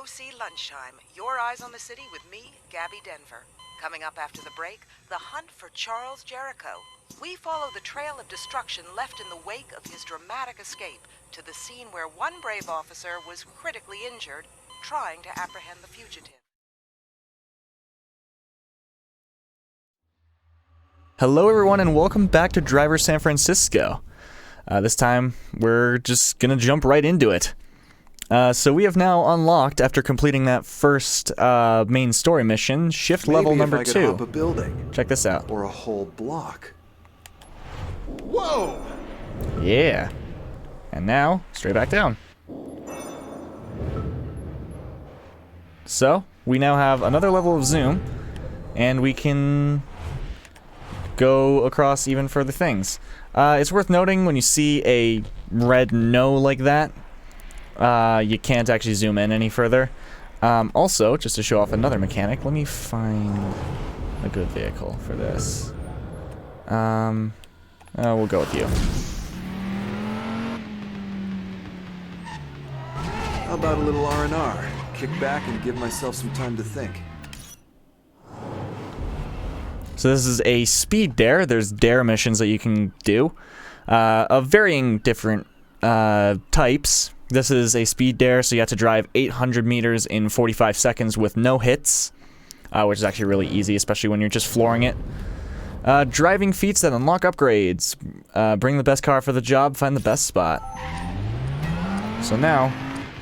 OC Lunchtime. Your Eyes on the City with me, Gabby Denver. Coming up after the break, the hunt for Charles Jericho. We follow the trail of destruction left in the wake of his dramatic escape to the scene where one brave officer was critically injured trying to apprehend the fugitive. Hello everyone and welcome back to Driver San Francisco. This time we're just gonna jump right into it. So we have now unlocked, after completing that first main story mission, shift level number 2. Hop a building. Check this out. Or a whole block. Whoa! Yeah. And now, straight back down. So, we now have another level of zoom, and we can go across even further things. It's worth noting when you see a red no like that, you can't actually zoom in any further. Also, just to show off another mechanic, let me find a good vehicle for this. We'll go with you. How about a little R&R? Kick back and give myself some time to think. So this is a speed dare. There's dare missions that you can do of varying different types. This is a speed dare, so you have to drive 800 meters in 45 seconds with no hits, which is actually really easy, especially when you're just flooring it. Driving feats that unlock upgrades. Bring the best car for the job, find the best spot. So now,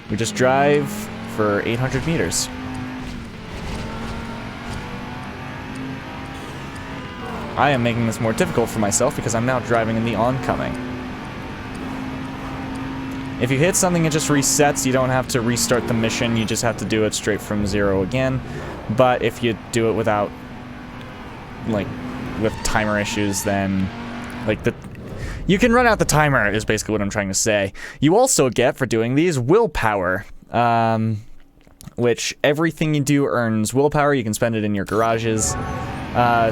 we just drive for 800 meters. I am making this more difficult for myself because I'm now driving in the oncoming. If you hit something, it just resets. You don't have to restart the mission. You just have to do it straight from 0 again. But if you do it without, like, with timer issues, then, like, you can run out the timer, is basically what I'm trying to say. You also get, for doing these, willpower. Which everything you do earns willpower. You can spend it in your garages.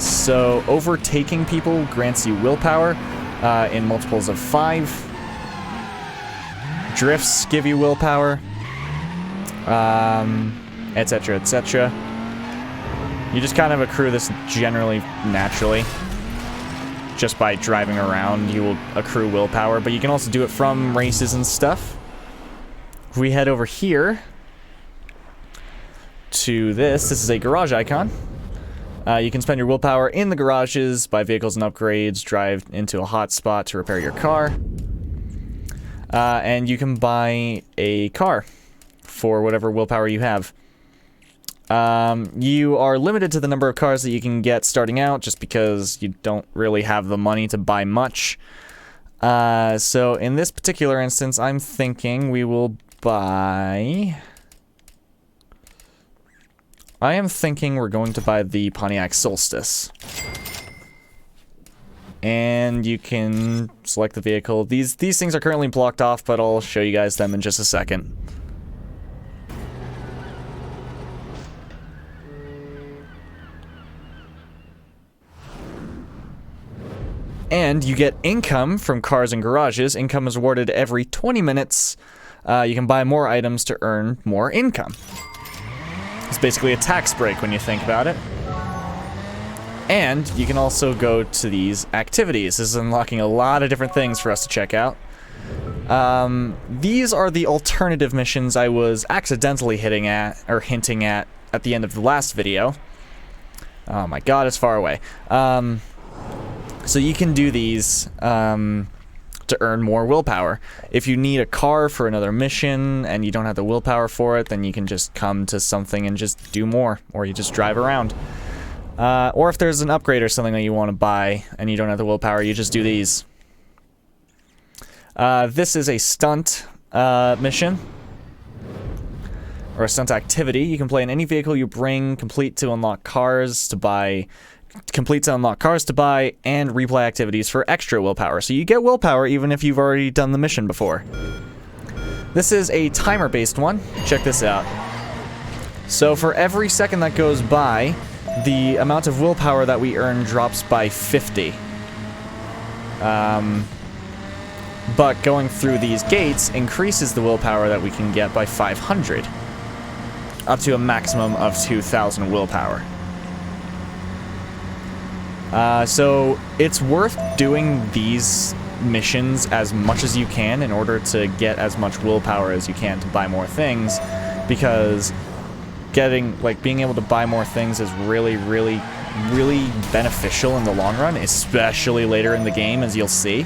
So overtaking people grants you willpower in multiples of 5. Drifts give you willpower, etc., etc. You just kind of accrue this generally naturally. Just by driving around, you will accrue willpower, but you can also do it from races and stuff. If we head over here to this is a garage icon. You can spend your willpower in the garages, buy vehicles and upgrades, drive into a hot spot to repair your car. And you can buy a car for whatever willpower you have. You are limited to the number of cars that you can get starting out, just because you don't really have the money to buy much. So in this particular instance, I'm thinking we will buy... I am thinking we're going to buy the Pontiac Solstice. And you can select the vehicle. These things are currently blocked off, but I'll show you guys them in just a second. And you get income from cars and garages. Income is awarded every 20 minutes. You can buy more items to earn more income. It's basically a tax break when you think about it. And you can also go to these activities. This is unlocking a lot of different things for us to check out. These are the alternative missions I was accidentally hinting at the end of the last video. Oh my god, it's far away. So you can do these to earn more willpower. If you need a car for another mission and you don't have the willpower for it, then you can just come to something and just do more, or you just drive around. Or if there's an upgrade or something that you want to buy and you don't have the willpower, you just do these. This is a stunt mission, or a stunt activity. You can play in any vehicle you bring, complete to unlock cars to buy, and replay activities for extra willpower. So you get willpower even if you've already done the mission before. This is a timer-based one. Check this out. So for every second that goes by, the amount of willpower that we earn drops by 50. But going through these gates increases the willpower that we can get by 500. up to a maximum of 2,000 willpower. So it's worth doing these missions as much as you can in order to get as much willpower as you can to buy more things, because being able to buy more things is really, really, really beneficial in the long run, especially later in the game, as you'll see.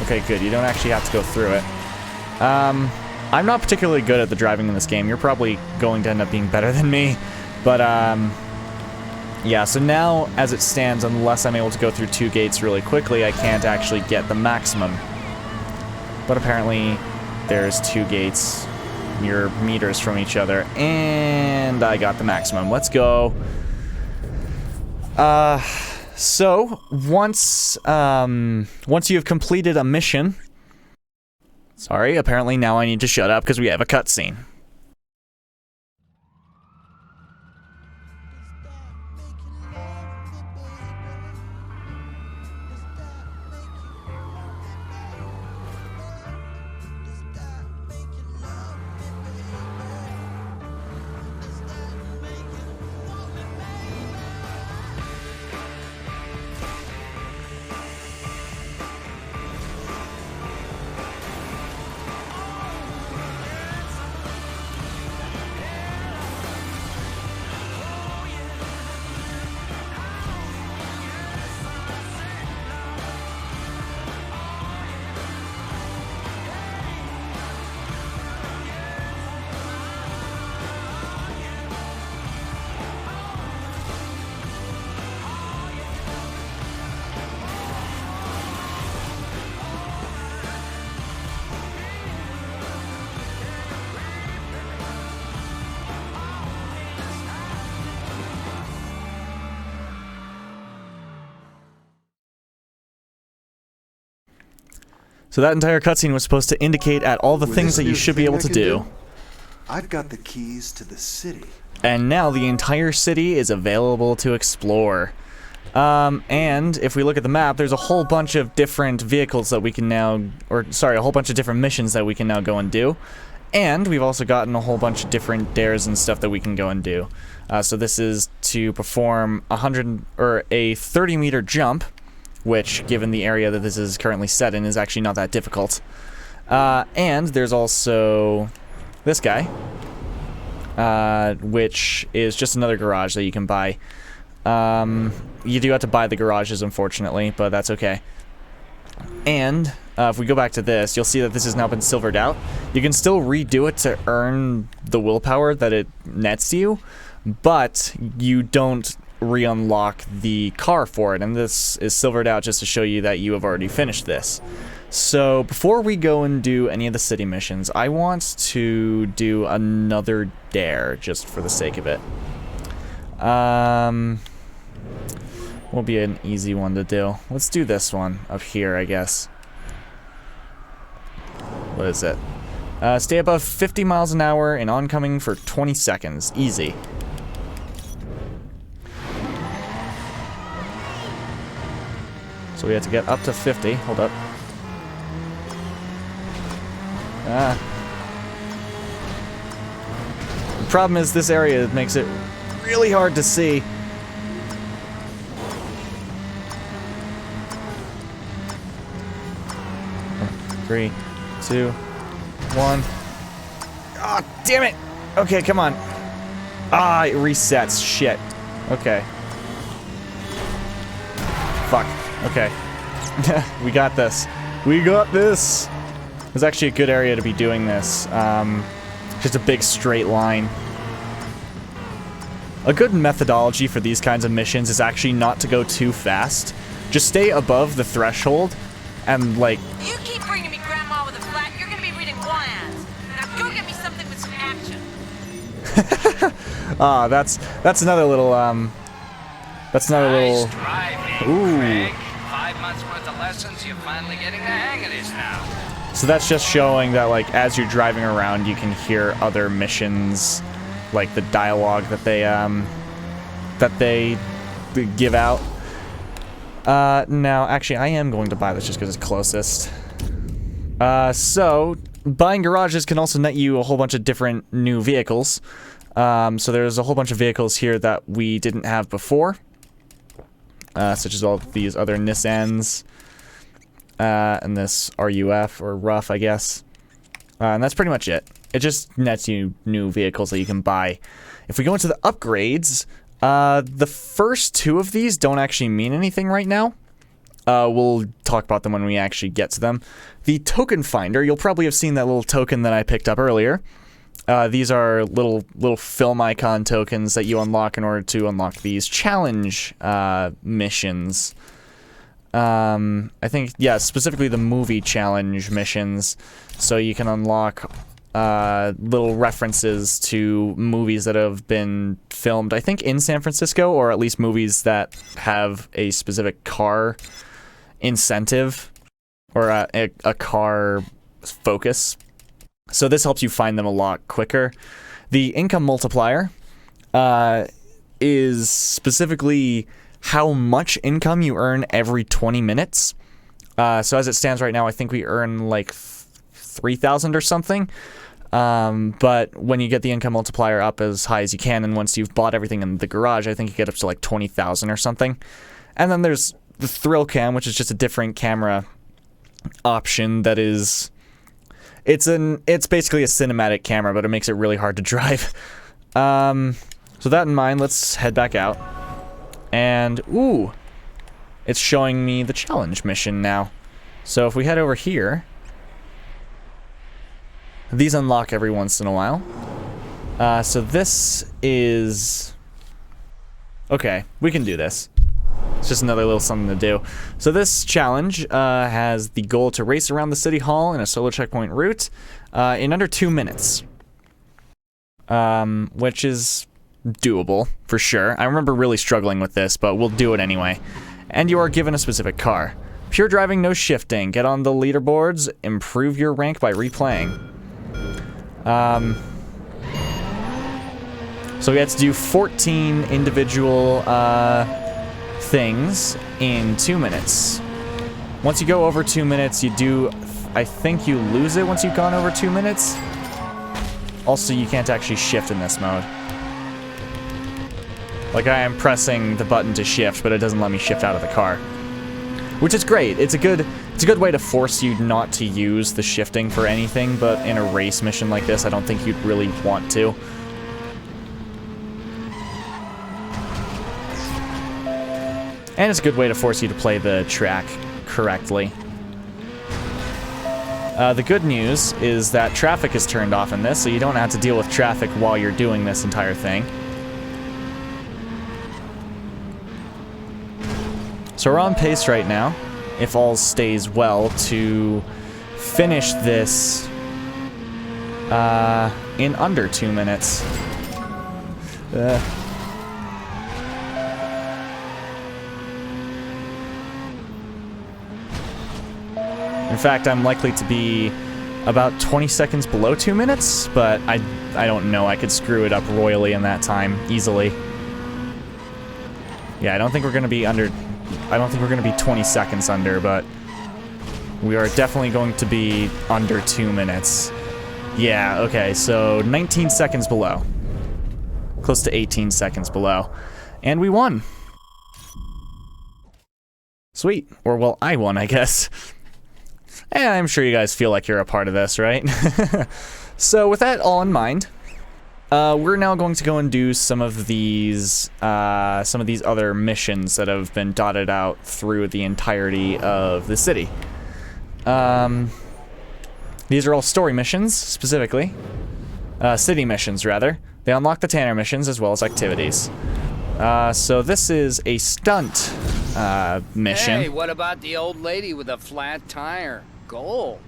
Okay, good. You don't actually have to go through it. I'm not particularly good at the driving in this game. You're probably going to end up being better than me. But, yeah, so now, as it stands, unless I'm able to go through 2 gates really quickly, I can't actually get the maximum. But apparently, there's 2 gates mere meters from each other, and I got the maximum. Let's go. So, once you've completed a mission... Sorry, apparently now I need to shut up because we have a cutscene. So that entire cutscene was supposed to indicate at all the things that you should be able to do. I've got the keys to the city. And now the entire city is available to explore. And if we look at the map, there's a whole bunch of different vehicles that we can now, a whole bunch of different missions that we can now go and do. And we've also gotten a whole bunch of different dares and stuff that we can go and do. So this is to perform a 30-meter jump, which, given the area that this is currently set in, is actually not that difficult. And there's also this guy, which is just another garage that you can buy. You do have to buy the garages, unfortunately, but that's okay. And if we go back to this, you'll see that this has now been silvered out. You can still redo it to earn the willpower that it nets you, but you don't re-unlock the car for it, and this is silvered out just to show you that you have already finished this. So before we go and do any of the city missions, I want to do another dare just for the sake of it. Will be an easy one to do. Let's do this one up here, I guess. What is it? Stay above 50 miles an hour and oncoming for 20 seconds. Easy. So we have to get up to 50. Hold up. The problem is this area makes it really hard to see. Three, two, one. Ah, oh, damn it! Okay, come on. Ah, it resets. Shit. Okay. Fuck. Okay. We got this. We got this! It's actually a good area to be doing this. Just a big straight line. A good methodology for these kinds of missions is actually not to go too fast. Just stay above the threshold and, like... You keep bringing me grandma with a flat, you're gonna be reading plans. Now go get me something with some action. Ah, that's another little, That's another little... Driving, Ooh. Craig. 5 months worth of lessons, you're finally getting the hang of this now. So that's just showing that, like, as you're driving around, you can hear other missions, like the dialogue that they give out. Now, actually, I am going to buy this just because it's closest. So buying garages can also net you a whole bunch of different new vehicles. So there's a whole bunch of vehicles here that we didn't have before, such as all these other Nissans, and this RUF, or RUF, I guess. And that's pretty much it. It just nets you new vehicles that you can buy. If we go into the upgrades, the first two of these don't actually mean anything right now. We'll talk about them when we actually get to them. The token finder, you'll probably have seen that little token that I picked up earlier. These are little film icon tokens that you unlock in order to unlock these challenge missions. I think, yeah, specifically the movie challenge missions. So you can unlock little references to movies that have been filmed, I think, in San Francisco, or at least movies that have a specific car incentive or a car focus. So this helps you find them a lot quicker. The income multiplier is specifically how much income you earn every 20 minutes. So as it stands right now, I think we earn like 3,000 or something. But when you get the income multiplier up as high as you can, and once you've bought everything in the garage, I think you get up to like 20,000 or something. And then there's the thrill cam, which is just a different camera option that is... It's basically a cinematic camera, but it makes it really hard to drive. So that in mind, let's head back out. And, ooh, it's showing me the challenge mission now. So if we head over here, these unlock every once in a while. So this is... Okay, we can do this. It's just another little something to do. So this challenge has the goal to race around the city hall in a solo checkpoint route in under 2 minutes. Which is doable, for sure. I remember really struggling with this, but we'll do it anyway. And you are given a specific car. Pure driving, no shifting. Get on the leaderboards. Improve your rank by replaying. So we had to do 14 individual things in 2 minutes. Once you go over 2 minutes, you do... I think you lose it once you've gone over 2 minutes. Also, you can't actually shift in this mode. Like, I am pressing the button to shift, but it doesn't let me shift out of the car. Which is great. It's a good way to force you not to use the shifting for anything, but in a race mission like this, I don't think you'd really want to. And it's a good way to force you to play the track correctly. The good news is that traffic is turned off in this, so you don't have to deal with traffic while you're doing this entire thing. So we're on pace right now, if all stays well, to finish this in under 2 minutes. In fact, I'm likely to be about 20 seconds below 2 minutes, but I don't know. I could screw it up royally in that time, easily. Yeah, I don't think we're going to be under... I don't think we're going to be 20 seconds under, but we are definitely going to be under 2 minutes. Yeah, okay, so 19 seconds below. Close to 18 seconds below. And we won. Sweet. Or, well, I won, I guess. And I'm sure you guys feel like you're a part of this, right? So with that all in mind, we're now going to go and do some of these other missions that have been dotted out through the entirety of the city. These are all story missions, specifically. City missions, rather. They unlock the Tanner missions as well as activities. So this is a stunt mission. Hey, what about the old lady with a flat tire? Gold.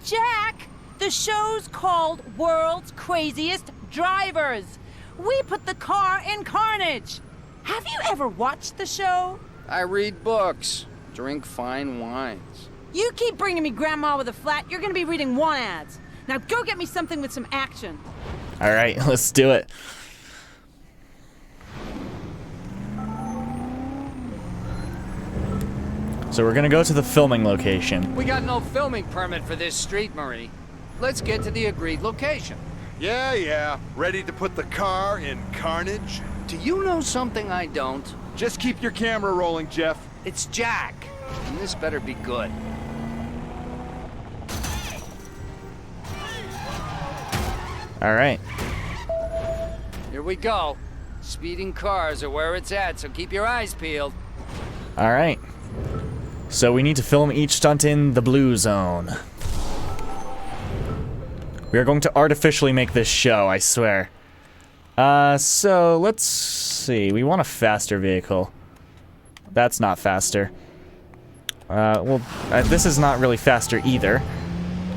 Jack, the show's called World's Craziest Drivers. We put the car in carnage. Have you ever watched the show? I read books, drink fine wines. You keep bringing me Grandma with a flat, you're gonna be reading want ads. Now go get me something with some action. All right, let's do it. So we're gonna go to the filming location. We got no filming permit for this street, Marie. Let's get to the agreed location. Yeah. Ready to put the car in carnage? Do you know something I don't? Just keep your camera rolling, Jeff. It's Jack, and this better be good. All right. Here we go. Speeding cars are where it's at, so keep your eyes peeled. All right. So we need to film each stunt in the blue zone. We are going to artificially make this show, I swear. So let's see. We want a faster vehicle. That's not faster. This is not really faster either.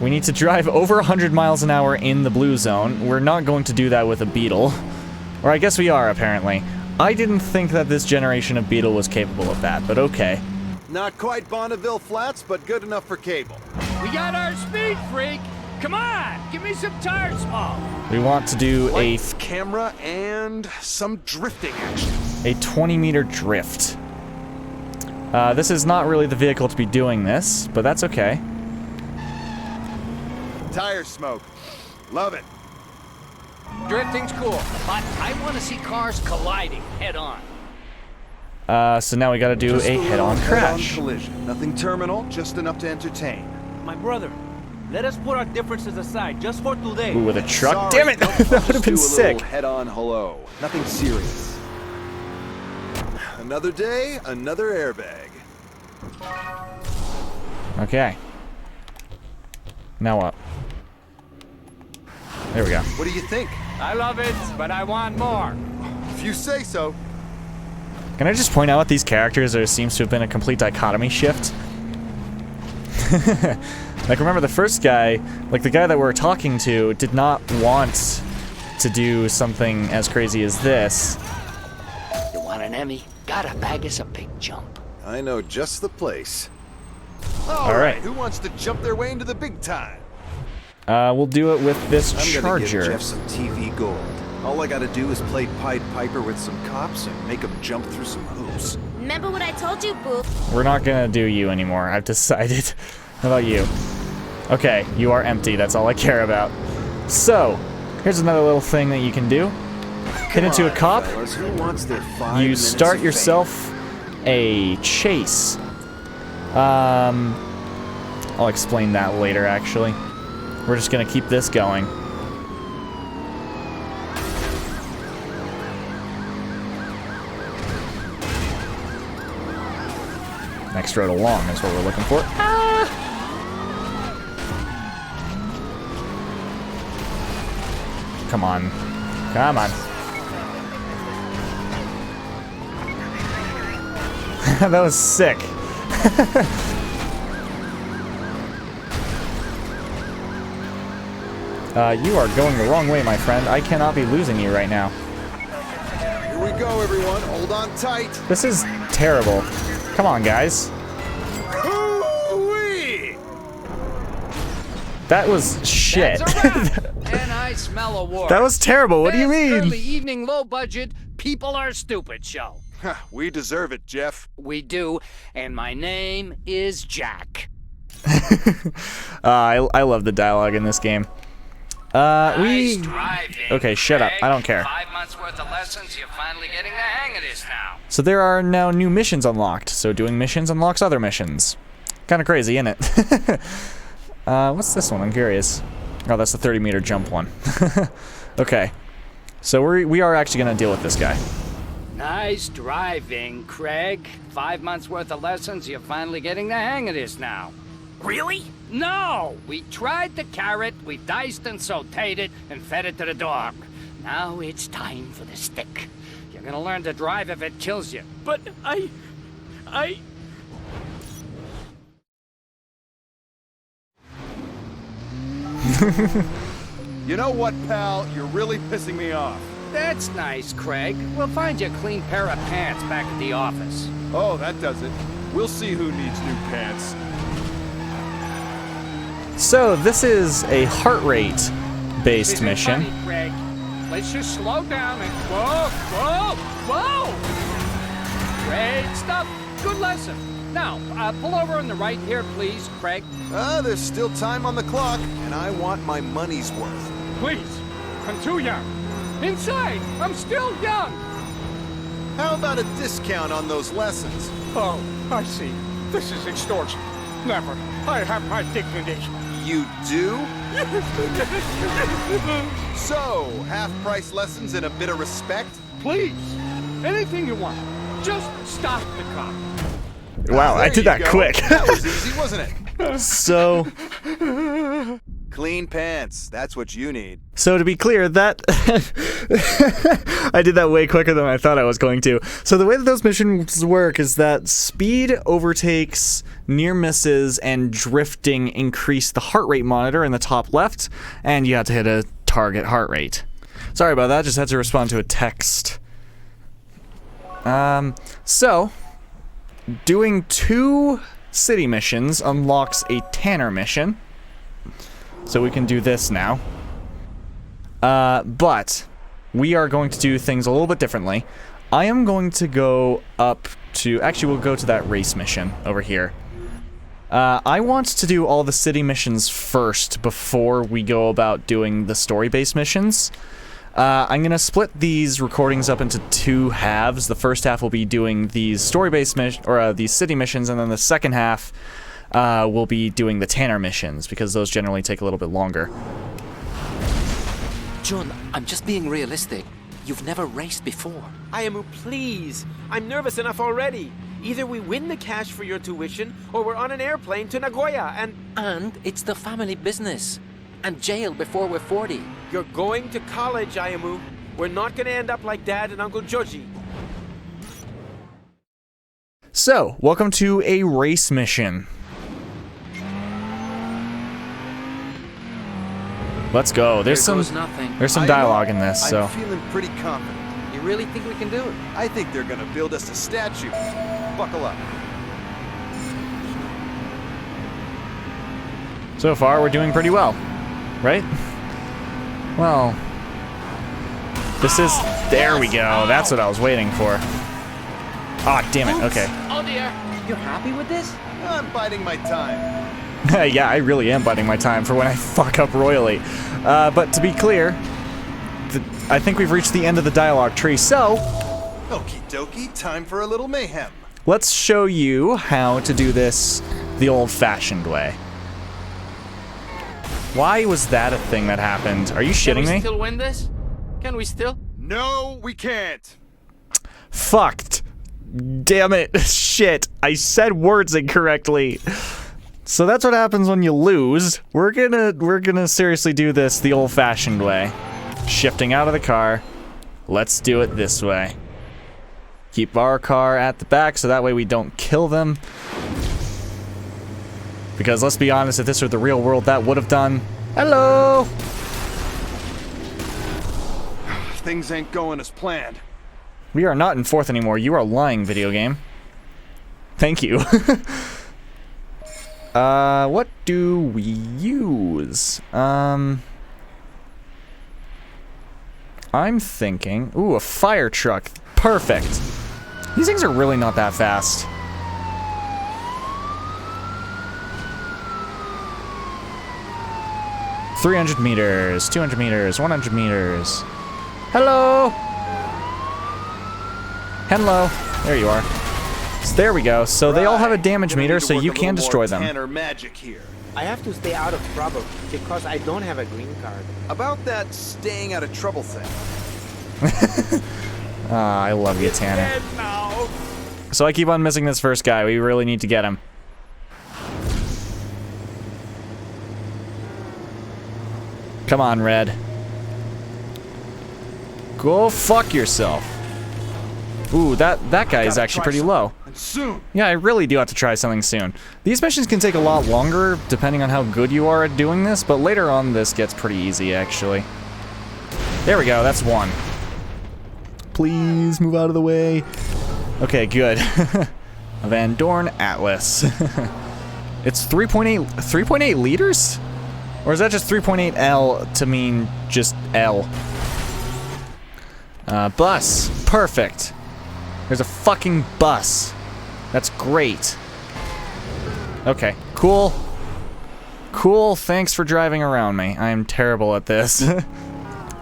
We need to drive over 100 miles an hour in the blue zone. We're not going to do that with a Beetle. Or I guess we are, apparently. I didn't think that this generation of Beetle was capable of that, but okay. Not quite Bonneville Flats, but good enough for cable. We got our speed freak. Come on, give me some tire smoke. We want to do Lights, camera, and some drifting action. a 20-meter drift. This is not really the vehicle to be doing this, but that's okay. Tire smoke. Love it. Drifting's cool, but I want to see cars colliding head on. So now we gotta do Just a head-on crash. Head-on collision. Nothing terminal, just enough to entertain. My brother, let us put our differences aside just for today. Ooh, with a truck? Sorry, Damn it! nope, That I'll would have just been do a sick. little head-on hello. Nothing serious. Another day, another airbag. Okay. Now what? There we go. What do you think? I love it, but I want more. If you say so. Can I just point out with these characters there seems to have been a complete dichotomy shift? Like, remember the first guy, like the guy that we're talking to, did not want to do something as crazy as this. You want an Emmy? Gotta bag us a big jump. I know just the place. All right. Who wants to jump their way into the big time? We'll do it with this I'm gonna give Charger. Jeff some TV gold. All I gotta do is play Pied Piper with some cops and make them jump through some hoops. Remember what I told you, Boo? We're not gonna do you anymore, I've decided. How about you? Okay, you are empty, that's all I care about. So, here's another little thing that you can do. Hit into a cop, Fellas, who wants their 5 you minutes start of fame? yourself a chase. I'll explain that later, actually. We're just gonna keep this going. Next road along is what we're looking for. Come on. Come on. That was sick. You are going the wrong way, my friend. I cannot be losing you right now. Here we go, everyone. Hold on tight. This is terrible. Come on, guys. Hoo-wee! That was shit. That's a wrap. And I smell a war. That was terrible. What do you Best mean? Early evening, low budget, people are stupid show. Huh, we deserve it, Jeff. We do, and my name is Jack. I love the dialogue in this game. Nice driving, Okay, shut up. Greg. I don't care. 5 months worth of lessons, you're finally getting the hang of this now. So there are now new missions unlocked. So doing missions unlocks other missions. Kind of crazy, isn't it? What's this one? I'm curious. Oh, that's the 30-meter jump one. Okay. So we are actually going to deal with this guy. Nice driving, Craig. 5 months worth of lessons, you're finally getting the hang of this now. Really? No! We tried the carrot, we diced and sauteed it, and fed it to the dog. Now it's time for the stick. You're gonna learn to drive if it kills you. But I... You know what, pal? You're really pissing me off. That's nice, Craig. We'll find you a clean pair of pants back at the office. Oh, that does it. We'll see who needs new pants. So this is a heart rate based Isn't mission. funny, Craig. Let's just slow down and whoa! Great stuff. Good lesson. Now, pull over on the right here, please, Craig. There's still time on the clock, and I want my money's worth. Please. I'm too young. Inside. I'm still young. How about a discount on those lessons? Oh, I see. This is extortion. Never. I have my dignity. You do? So, half-price lessons and a bit of respect? Please. Anything you want. Just stop the car. Wow, I did that quick. That was easy, wasn't it? So, Clean pants. That's what you need. so to be clear, that I did that way quicker than I thought I was going to. So the way that those missions work is that speed, overtakes, near misses, and drifting increase the heart rate monitor in the top left, and you have to hit a target heart rate. Sorry about that, just had to respond to a text. So, doing 2 city missions unlocks a Tanner mission. So we can do this now. But we are going to do things a little bit differently. I am going to go up to... Actually, we'll go to that race mission over here. I want to do all the city missions first before we go about doing the story-based missions. I'm going to split these recordings up into 2 halves. The first half will be doing these story-based these city missions, and then the second half we'll be doing the Tanner missions, because those generally take a little bit longer. John, I'm just being realistic. You've never raced before. Ayamu, please. I'm nervous enough already. Either we win the cash for your tuition, or we're on an airplane to Nagoya, and... And it's the family business. And jail before we're 40. You're going to college, Ayamu. We're not gonna end up like Dad and Uncle Joji. So, welcome to a race mission. Let's go. There's some dialogue in this, so... I'm feeling pretty confident. You really think we can do it? I think they're gonna build us a statue. Buckle up. So far, we're doing pretty well. Right? Well... This is... There we go. That's what I was waiting for. Ah, damn it. Okay. Oh dear. You're happy with this? I'm biding my time. Yeah, I really am biding my time for when I fuck up royally. But to be clear, I think we've reached the end of the dialogue tree, so... Okie dokie, time for a little mayhem. Let's show you how to do this the old-fashioned way. Why was that a thing that happened? Are you shitting me? Can we still win this? Can we still? No, we can't. Fucked. Damn it. Shit. I said words incorrectly. So that's what happens when you lose. We're gonna seriously do this the old-fashioned way. Shifting out of the car. Let's do it this way. Keep our car at the back so that way we don't kill them. Because let's be honest, if this were the real world, that would have done. Hello! Things ain't going as planned. We are not in 4th anymore. You are lying, video game. Thank you. What do we use? I'm thinking... Ooh, a fire truck. Perfect. These things are really not that fast. $300 meters, 200 meters, 100 meters. Hello! Hello. There you are. So there we go. So they all have a damage meter, so you can destroy them. Tanner magic here. I have to stay out of trouble because I don't have a green card. About that staying out of trouble thing. Ah, I love you, Tanner. So I keep on missing this first guy. We really need to get him. Come on, Red. Go fuck yourself. Ooh, that guy is actually pretty low. Soon. Yeah, I really do have to try something soon. These missions can take a lot longer, depending on how good you are at doing this, but later on this gets pretty easy, actually. There we go, that's 1. Please move out of the way. Okay, good. Van Dorn Atlas. It's 3.8 liters? Or is that just 3.8 L to mean just L? Bus. Perfect. There's a fucking bus. That's great. Okay, cool. Cool, thanks for driving around me. I am terrible at this.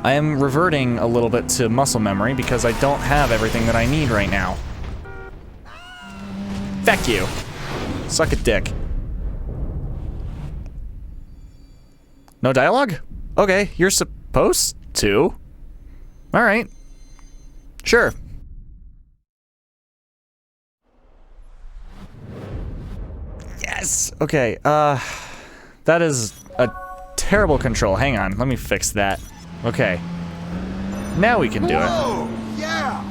I am reverting a little bit to muscle memory because I don't have everything that I need right now. Feck you. Suck a dick. No dialogue? Okay, you're supposed to. Alright. Sure. Yes! Okay, that is a terrible control. Hang on, let me fix that. Okay. Now we can do it. Whoa, yeah!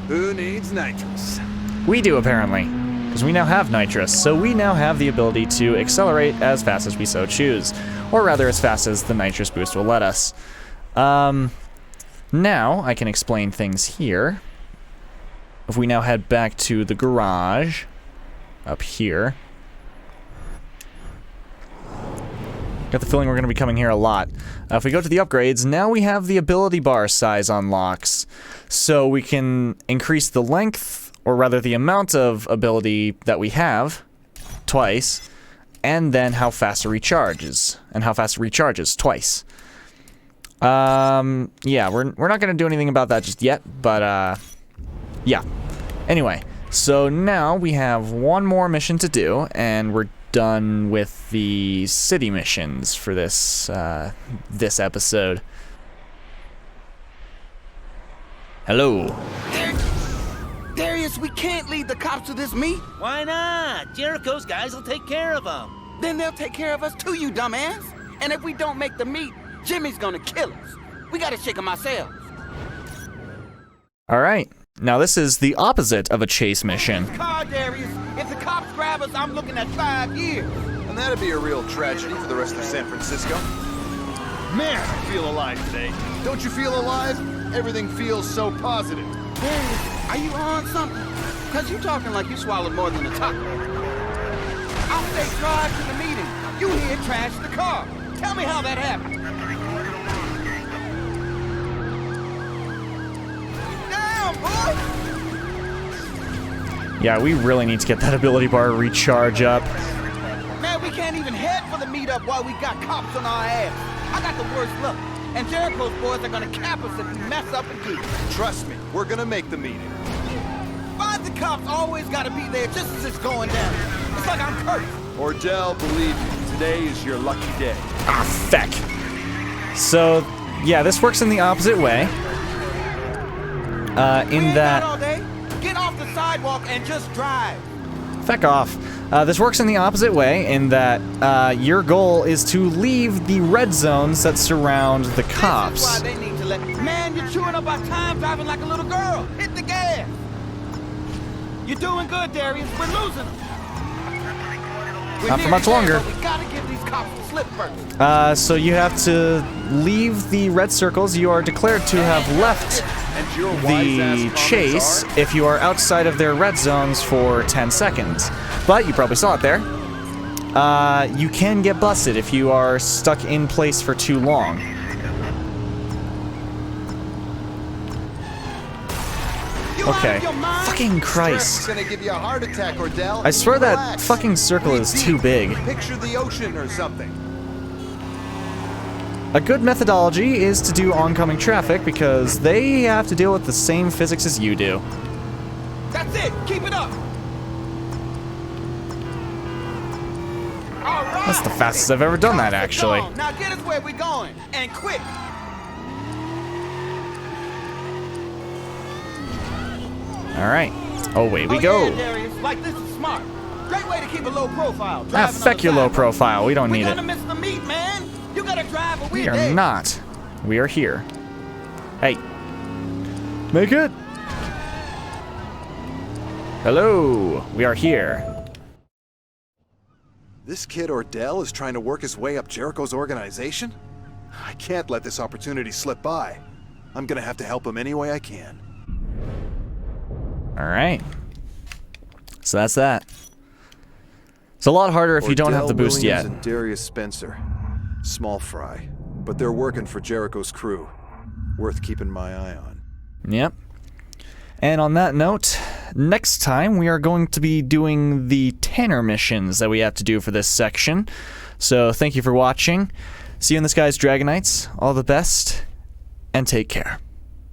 Who needs nitrous? We do, apparently. Because we now have nitrous, so we now have the ability to accelerate as fast as we so choose. Or rather, as fast as the nitrous boost will let us. Now, I can explain things here. If we now head back to the garage, up here. Got the feeling we're going to be coming here a lot. If we go to the upgrades, now we have the ability bar size unlocks. So we can increase the length, or rather the amount of ability that we have, twice, and then how fast it recharges. And how fast it recharges, twice. Yeah, we're not going to do anything about that just yet, but, yeah. Anyway, so now we have one more mission to do, and we're done with the city missions for this this episode. Hello. Darius, we can't lead the cops to this meet. Why not? Jericho's guys will take care of them. Then they'll take care of us too, you dumbass. And if we don't make the meet, Jimmy's gonna kill us. We gotta shake him ourselves. All right. Now this is the opposite of a chase mission. Car, Darius. If the cops grab us, I'm looking at 5 years. And that'd be a real tragedy for the rest of San Francisco. Man, I feel alive today. Don't you feel alive? Everything feels so positive. Darius, are you on something? Cause you talking like you swallowed more than a taco. I'll say drive to the meeting. You here trash the car. Tell me how that happened. Yeah, we really need to get that ability bar recharge up. Man, we can't even head for the meetup while we got cops on our ass. I got the worst luck. And Jericho's boys are gonna cap us if we mess up again. Trust me, we're gonna make the meeting. Why the cops always gotta be there just as it's going down? It's like I'm cursed. Ordell, believe me, today is your lucky day. Ah, feck. So, yeah, this works in the opposite way. In that... all day. Get off the sidewalk and just drive. Feck off. This works in the opposite way, in that your goal is to leave the red zones that surround the cops. This is why they need to let... Man, you're chewing up our time driving like a little girl. Hit the gas. You're doing good, Darius. We're losing them. Not for much longer. We gotta give these cops a slip first. So you have to leave the red circles. You are declared to have left the chase if you are outside of their red zones for 10 seconds. But you probably saw it there. You can get busted if you are stuck in place for too long. Okay. Fucking Christ. Gonna give you a heart attack, Ordell. I swear that Relax. fucking circle is too big. Picture the ocean or something. A good methodology is to do oncoming traffic because they have to deal with the same physics as you do. That's it. Keep it up. All right. That's the fastest I've ever done that, actually. Now get us where we're going, and quick. All right. Away we go. Yeah, Darius, like this is smart. Great way to keep a low profile. Ah, feck your low profile. We don't need We're it. gonna miss the meet, man. You gotta drive or We we're are dead. not. We are here. Hey. Make it. Hello. We are here. This kid Ordell is trying to work his way up Jericho's organization? I can't let this opportunity slip by. I'm gonna have to help him any way I can. All right. So that's that. It's a lot harder if you don't have the boost Williams yet. And Darius Spencer. Small fry, but they're working for Jericho's crew. Worth keeping my eye on. Yep. And on that note, next time we are going to be doing the Tanner missions that we have to do for this section. So thank you for watching. See you in the skies, Dragonites. All the best, and take care.